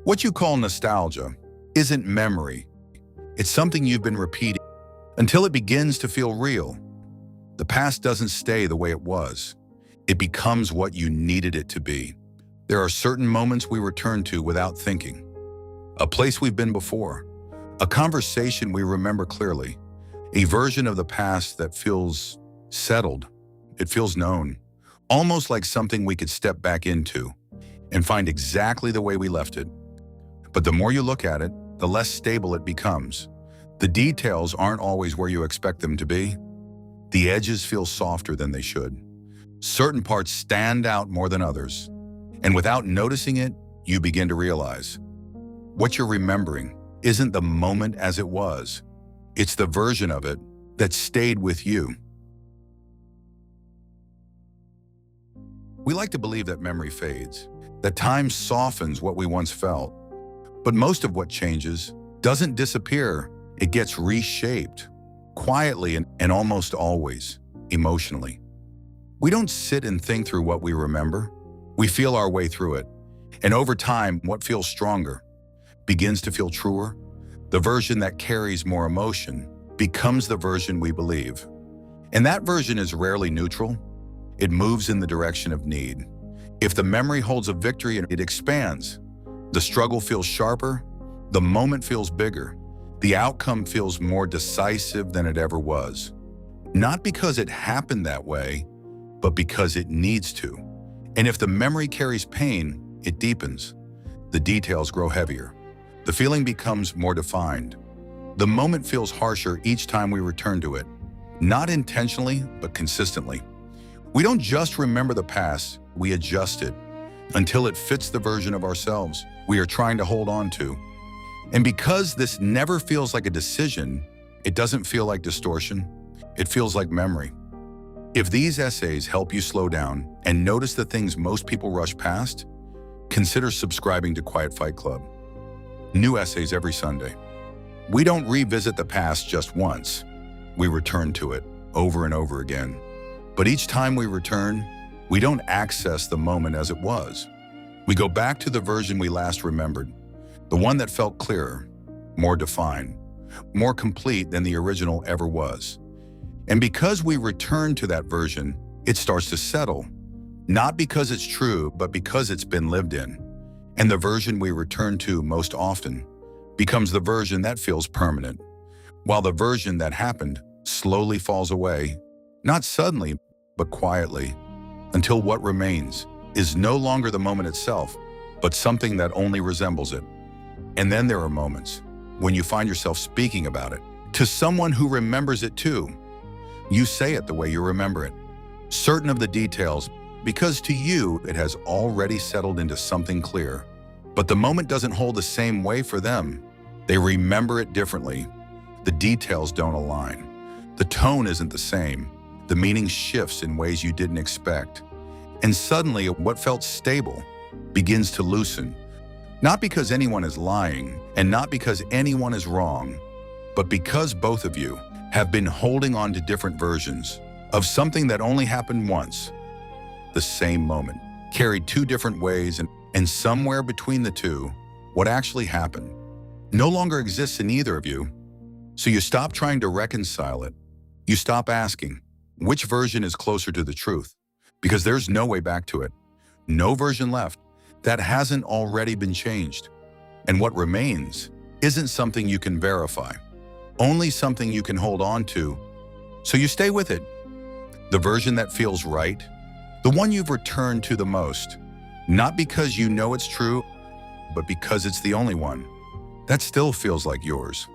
What you call nostalgia isn't memory. It's something you've been repeating until it begins to feel real. The past doesn't stay the way it was. It becomes what you needed it to be. There are certain moments we return to without thinking. A place we've been before. A conversation we remember clearly. A version of the past that feels settled. It feels known. Almost like something we could step back into and find exactly the way we left it. But the more you look at it, the less stable it becomes. The details aren't always where you expect them to be. The edges feel softer than they should. Certain parts stand out more than others. And without noticing it, you begin to realize what you're remembering isn't the moment as it was. It's the version of it that stayed with you. We like to believe that memory fades, that time softens what we once felt. But most of what changes doesn't disappear. It gets reshaped, quietly and almost always emotionally. We don't sit and think through what we remember. We feel our way through it. And over time, what feels stronger begins to feel truer. The version that carries more emotion becomes the version we believe. And that version is rarely neutral. It moves in the direction of need. If the memory holds a victory, it expands. The struggle feels sharper. The moment feels bigger. The outcome feels more decisive than it ever was. Not because it happened that way, but because it needs to. And if the memory carries pain, it deepens. The details grow heavier. The feeling becomes more defined. The moment feels harsher each time we return to it. Not intentionally, but consistently. We don't just remember the past, we adjust it until it fits the version of ourselves we are trying to hold on to. And because this never feels like a decision, it doesn't feel like distortion, it feels like memory. If these essays help you slow down and notice the things most people rush past, consider subscribing to Quiet Fight Club. New essays every Sunday. We don't revisit the past just once. We return to it over and over again. But each time we return, we don't access the moment as it was. We go back to the version we last remembered, the one that felt clearer, more defined, more complete than the original ever was. And because we return to that version, it starts to settle, not because it's true, but because it's been lived in. And the version we return to most often becomes the version that feels permanent, while the version that happened slowly falls away, not suddenly, but quietly, until what remains is no longer the moment itself, but something that only resembles it. And then there are moments when you find yourself speaking about it to someone who remembers it too. You say it the way you remember it, certain of the details, because to you it has already settled into something clear. But the moment doesn't hold the same way for them. They remember it differently. The details don't align. The tone isn't the same. The meaning shifts in ways you didn't expect. And suddenly, what felt stable begins to loosen. Not because anyone is lying, and not because anyone is wrong, but because both of you have been holding on to different versions of something that only happened once. The same moment, carried two different ways, and somewhere between the two, what actually happened no longer exists in either of you. So you stop trying to reconcile it. You stop asking, which version is closer to the truth? Because there's no way back to it. No version left that hasn't already been changed. And what remains isn't something you can verify, only something you can hold on to. So you stay with it. The version that feels right, the one you've returned to the most, not because you know it's true, but because it's the only one that still feels like yours.